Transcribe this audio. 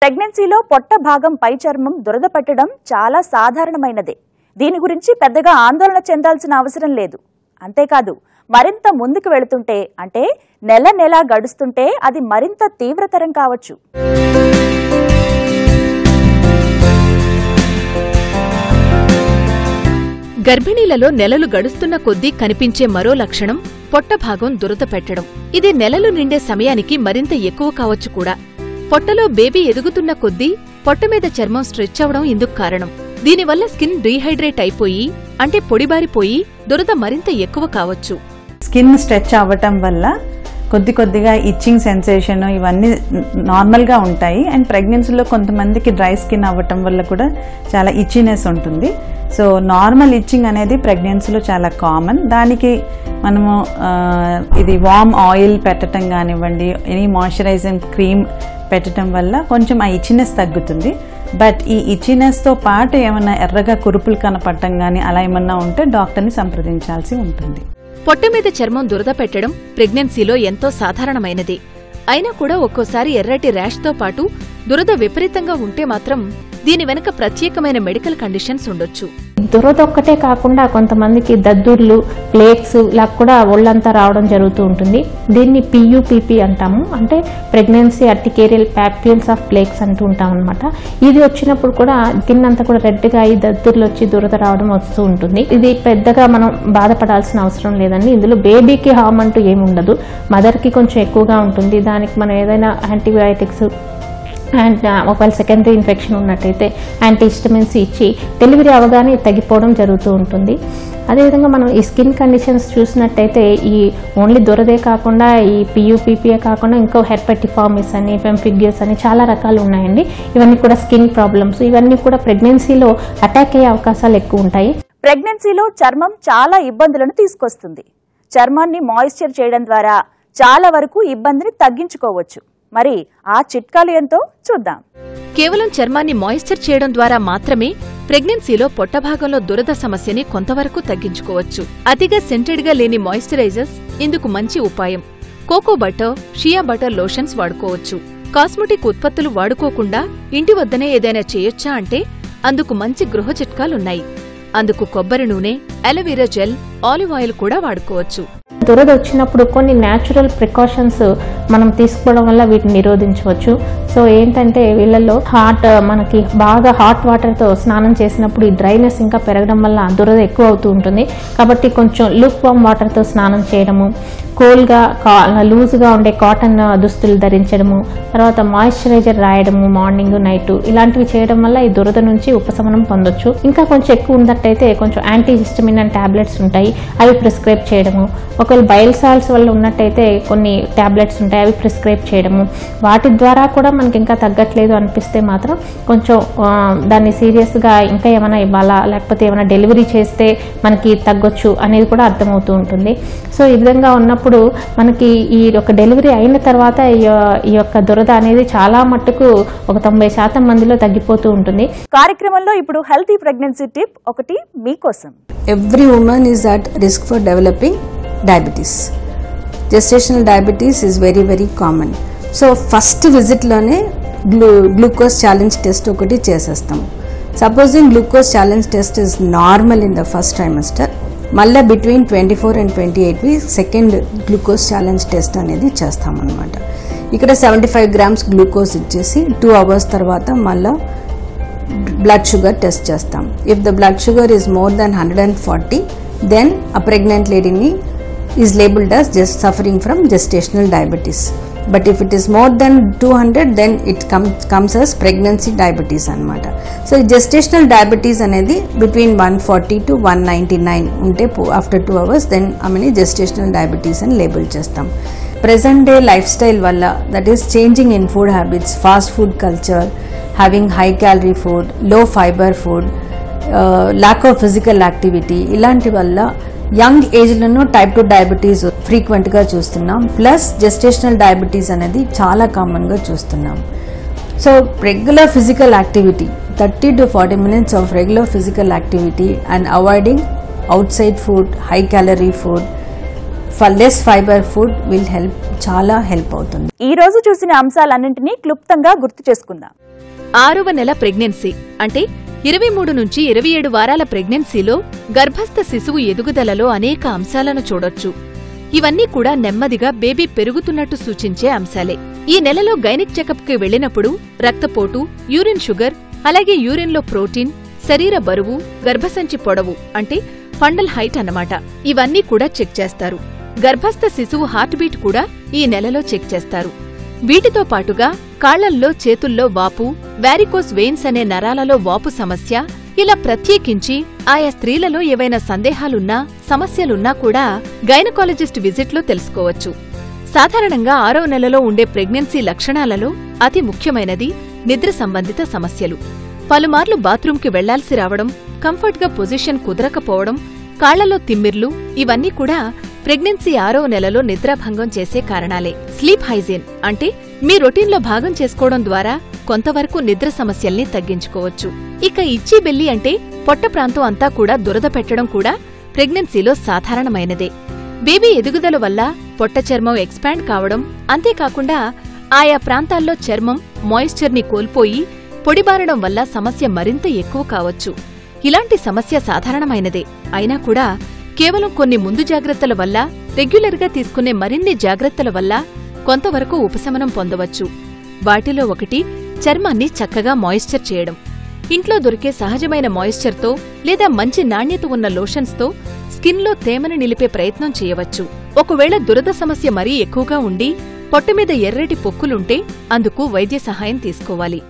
ప్రెగ్నెన్సీలో పొట్ట భాగం పై చర్మం దురద పట్టడం చాలా సాధారణమైనదే. దీని గురించి పెద్దగా ఆందోళన చెందాల్సిన అవసరం లేదు. అంతేకాదు మరింత ముందుకు వెళుతుంటే అంటే నెల నెల గడుస్తుంటే అది మరింత తీవ్రతరం కావచ్చు. గర్భిణీలలో నెలలు గడుస్తున్న కొద్దీ కనిపించే మరో లక్షణం పొట్ట భాగం దురద పెట్టడం. ఇది నెలలు నిండే సమయానికి మరింత ఎక్కువ కావచ్చు కూడా. పొట్టలో బేబీ ఎదుగుతున్న కొద్దీ పొట్టమీద చర్మం స్ట్రెచ్ అవడం ఇందుకు కారణం. దీనివల్ల స్కిన్ డీహైడ్రేట్ అయిపోయి అంటే పొడిబారిపోయి దురద మరింత ఎక్కువ కావచ్చు. స్కిన్ స్ట్రెచ్ అవ్వటం వల్ల కొద్దిగా ఇచ్చింగ్ సెన్సేషన్ ఇవన్నీ నార్మల్గా ఉంటాయి. అండ్ ప్రెగ్నెన్సీలో కొంతమందికి డ్రై స్కిన్ అవ్వటం వల్ల కూడా చాలా ఇచ్చినెస్ ఉంటుంది. సో నార్మల్ ఇచ్చింగ్ అనేది ప్రెగ్నెన్సీలో చాలా కామన్. దానికి మనము ఇది వార్మ్ ఆయిల్ పెట్టడం కానివ్వండి, ఎనీ మాయిశ్చరైజింగ్ క్రీమ్ పెట్టడం వల్ల కొంచెం ఆ ఇచ్చినెస్ తగ్గుతుంది. బట్ ఈ ఇచ్చినెస్తో పాటు ఏమన్నా ఎర్రగా కురుపులు కనపడటం కానీ అలా ఏమన్నా ఉంటే డాక్టర్ని సంప్రదించాల్సి ఉంటుంది. పొట్టమీద చర్మం దురద పెట్టడం ప్రెగ్నెన్సీలో ఎంతో సాధారణమైనది. అయినా కూడా ఒక్కోసారి ఎర్రటి ర్యాష్తో పాటు దురద విపరీతంగా ఉంటే మాత్రం దీని వెనుక ప్రత్యేకమైన మెడికల్ కండిషన్స్ ఉండొచ్చు. దురద ఒక్కటే కాకుండా కొంతమందికి దద్దుర్లు, ప్లేక్స్ ఇలా కూడా ఒళ్ళంతా రావడం జరుగుతూ ఉంటుంది. దీన్ని PUPP అంటాము, అంటే ప్రెగ్నెన్సీ అర్టికేరియల్ పాప్యూల్స్ ఆఫ్ ప్లేక్స్ అంటూ ఉంటాం అనమాట. ఇది వచ్చినప్పుడు కూడా స్కిన్ అంతా కూడా రెడ్గా అయ్యి దద్దుర్లు వచ్చి దురద రావడం వస్తూ ఉంటుంది. ఇది పెద్దగా మనం బాధపడాల్సిన అవసరం లేదండి. ఇందులో బేబీకి హార్మ్ అంటూ ఏముండదు, మదర్కి కొంచెం ఎక్కువగా ఉంటుంది. దానికి మనం ఏదైనా యాంటీబయాటిక్స్ అండ్ ఒకవేళ సెకండరీ ఇన్ఫెక్షన్ ఉన్నట్టయితే యాంటీహిస్టమిన్స్ ఇచ్చి డెలివరీ అవగానే తగ్గిపోవడం జరుగుతూ ఉంటుంది. అదేవిధంగా మనం ఈ స్కిన్ కండిషన్స్ చూసినట్టయితే ఈ ఓన్లీ దురదే కాకుండా ఈ PUPPే కాకుండా ఇంకో హెర్పెటిఫార్మిస్ అని, ఫెంఫిగ్యూస్ అని చాలా రకాలు ఉన్నాయండి. ఇవన్నీ కూడా స్కిన్ ప్రాబ్లమ్స్. ఇవన్నీ కూడా ప్రెగ్నెన్సీలో అటాక్ అయ్యే అవకాశాలు ఎక్కువ ఉంటాయి. ప్రెగ్నెన్సీలో చర్మం చాలా ఇబ్బందులను తీసుకొస్తుంది. చర్మాన్ని మాయిశ్చర్ చేయడం ద్వారా చాలా వరకు ఇబ్బందిని తగ్గించుకోవచ్చు. మరి ఆ చిట్కాలు ఏంటో చూద్దాం. కేవలం చర్మాన్ని మాయిశ్చర్ చేయడం ద్వారా మాత్రమే ప్రెగ్నెన్సీలో పొట్టభాగంలో దురద సమస్యని కొంతవరకు తగ్గించుకోవచ్చు. అతిగా సెంటెడ్గా లేని మాయిశ్చరైజర్స్ ఇందుకు మంచి ఉపాయం. Cocoa butter, shea butter lotions వాడుకోవచ్చు. కాస్మెటిక్ ఉత్పత్తులు వాడుకోకుండా ఇంటి వద్దనే ఏదైనా చేయొచ్చా అంటే అందుకు మంచి గృహ చిట్కాలున్నాయి. అందుకు కొబ్బరి నూనె, అలోవెరా జెల్, ఆలివ్ ఆయిల్ కూడా వాడుకోవచ్చు. దురద వచ్చినప్పుడు కొన్ని న్యాచురల్ ప్రికాషన్స్ మనం తీసుకోవడం వల్ల వీటిని నిరోధించవచ్చు. సో ఏంటంటే వీళ్ళల్లో మనకి బాగా హాట్ వాటర్తో స్నానం చేసినప్పుడు ఈ డ్రైనెస్ ఇంకా పెరగడం వల్ల దురద ఎక్కువ అవుతూ ఉంటుంది. కాబట్టి కొంచెం లూక్ వామ్ వాటర్తో స్నానం చేయడము, కోల్గా లూజ్గా ఉండే కాటన్ దుస్తులు ధరించడము, తర్వాత మాయిశ్చరైజర్ రాయడము మార్నింగ్ నైట్, ఇలాంటివి చేయడం వల్ల ఈ దురద నుంచి ఉపశమనం పొందొచ్చు. ఇంకా కొంచెం ఎక్కువ ఉన్నట్టయితే కొంచెం యాంటీహిస్టమిన్ అండ్ టాబ్లెట్స్ ఉంటాయి, అవి ప్రిస్క్రైబ్ చేయడము. ఒకవేళ బైల్ సాల్ట్స్ వల్ల ఉన్నట్టయితే కొన్ని టాబ్లెట్స్ ఉంటాయి, అవి ప్రిస్క్రైబ్ చేయడము. వాటి ద్వారా కూడా మనకి ఇంకా తగ్గట్లేదు అనిపిస్తే మాత్రం కొంచెం దాన్ని సీరియస్గా ఇంకా ఏమైనా ఇవ్వాలా, లేకపోతే ఏమైనా డెలివరీ చేస్తే మనకి తగ్గొచ్చు అనేది కూడా అర్థమవుతూ ఉంటుంది. సో ఈ విధంగా ఉన్నప్పుడు మనకి ఈ యొక్క డెలివరీ అయిన తర్వాత ఈ యొక్క దురద అనేది చాలా మట్టుకు ఒక 90% మందిలో తగ్గిపోతూ ఉంటుంది. కార్యక్రమంలో ఇప్పుడు హెల్తీ ప్రెగ్నెన్సీ టిప్ ఒకటి మీకోసం. Every woman is at risk for developing diabetes. Gestational diabetes is very very common. So first visit లోనే గ్లూకోజ్ ఛాలెంజ్ టెస్ట్ ఒకటి చేసేస్తాం. Supposing glucose challenge test is normal in the first trimester, మళ్ళీ between 24 and 28 weeks second glucose challenge test అనేది చేస్తామన్నమాట. ఇక్కడ 75 grams glucose ఇచ్చేసి 2 hours తర్వాత మళ్ళీ బ్లడ్ షుగర్ టెస్ట్ చేస్తాం. If the blood sugar is more than 140, then a pregnant lady is labeled as just suffering from gestational diabetes. But if it is more than 200, then it comes as pregnancy diabetes anamata. So gestational diabetes anedi between 140 to 199 unte after 2 hours, then amani gestational diabetes and label chestam. Present day lifestyle valla, that is changing in food habits, fast food culture, having high calorie food, low fiber food, lack of physical activity, ilanti valla young ఏజ్లోనూ type 2 diabetes ఫ్రీక్వెంట్గా చూస్తున్నాం. Plus gestational diabetes అనేది చాలా కామన్గా చూస్తున్నాం. So regular physical activity, 30 to 40 minutes of regular physical activity and avoiding outside food, high calorie food, less fibre food will help, చాలా help అవుతుంది. ఈ రోజు చూసిన అంశాలన్నింటినీ క్లుప్తంగా గుర్తు చేసుకుందాం. 6వ నెల ప్రెగ్నెన్సీ అంటే 23 నుంచి 27 వారాల ప్రెగ్నెన్సీలో గర్భస్థ శిశువు ఎదుగుదలలో అనేక అంశాలను చూడొచ్చు. ఇవన్నీ కూడా నెమ్మదిగా బేబీ పెరుగుతున్నట్టు సూచించే అంశాలే. ఈ నెలలో గైనిక్ చెకప్కి వెళ్లినప్పుడు రక్తపోటు, యూరిన్ షుగర్, అలాగే యూరిన్లో ప్రోటీన్, శరీర బరువు, గర్భసంచి పొడవు అంటే ఫండల్ హైట్ అన్నమాట, ఇవన్నీ కూడా చెక్ చేస్తారు. గర్భస్థ శిశువు హార్ట్ బీట్ కూడా ఈ నెలలో చెక్ చేస్తారు. వీటితో పాటుగా కాళ్లల్లో, చేతుల్లో వాపు, వారికోస్ వెయిన్స్ అనే నరాలలో వాపు సమస్య, ఇలా ప్రత్యేకించి ఆయా స్త్రీలలో ఏవైనా సందేహాలున్నా, సమస్యలున్నా కూడా గైనకాలజిస్ట్ విజిట్లో తెలుసుకోవచ్చు. సాధారణంగా 6వ నెలలో ఉండే ప్రెగ్నెన్సీ లక్షణాలలో అతి ముఖ్యమైనది నిద్ర సంబంధిత సమస్యలు. పలుమార్లు బాత్రూంకి వెళ్లాల్సి రావడం, కంఫర్ట్గా పొజిషన్ కుదరకపోవడం, కాళ్లలో తిమ్మిర్లు, ఇవన్నీ కూడా ప్రెగ్నెన్సీ 6వ నెలలో నిద్రాభంగం చేసే కారణాలే. స్లీప్ హైజీన్ అంటే మీ రొటీన్లో భాగం చేసుకోవడం ద్వారా కొంతవరకు నిద్ర సమస్యల్ని తగ్గించుకోవచ్చు. ఇక ఇచ్చీ బెల్లి అంటే పొట్ట ప్రాంతం అంతా కూడా దురద పెట్టడం కూడా ప్రెగ్నెన్సీలో సాధారణమైనదే. బేబీ ఎదుగుదల వల్ల పొట్ట చర్మం ఎక్స్పాండ్ కావడం, అంతేకాకుండా ఆయా ప్రాంతాల్లో చర్మం మాయిశ్చర్ని కోల్పోయి పొడిబారడం వల్ల సమస్య మరింత ఎక్కువ కావచ్చు. ఇలాంటి సమస్య సాధారణమైనదే అయినా కూడా కేవలం కొన్ని ముందు జాగ్రత్తల వల్ల, రెగ్యులర్గా తీసుకునే మరిన్ని జాగ్రత్తల వల్ల కొంతవరకు ఉపశమనం పొందవచ్చు. వాటిలో ఒకటి చర్మాన్ని చక్కగా మాయిశ్చర్ చేయడం. ఇంట్లో దొరికే సహజమైన మాయిశ్చర్తో లేదా మంచి నాణ్యత ఉన్న లోషన్స్తో స్కిన్లో తేమను నిలిపే ప్రయత్నం చేయవచ్చు. ఒకవేళ దురద సమస్య మరీ ఎక్కువగా ఉండి పొట్టమీద ఎర్రటి పొక్కులుంటే అందుకు వైద్య సహాయం తీసుకోవాలి.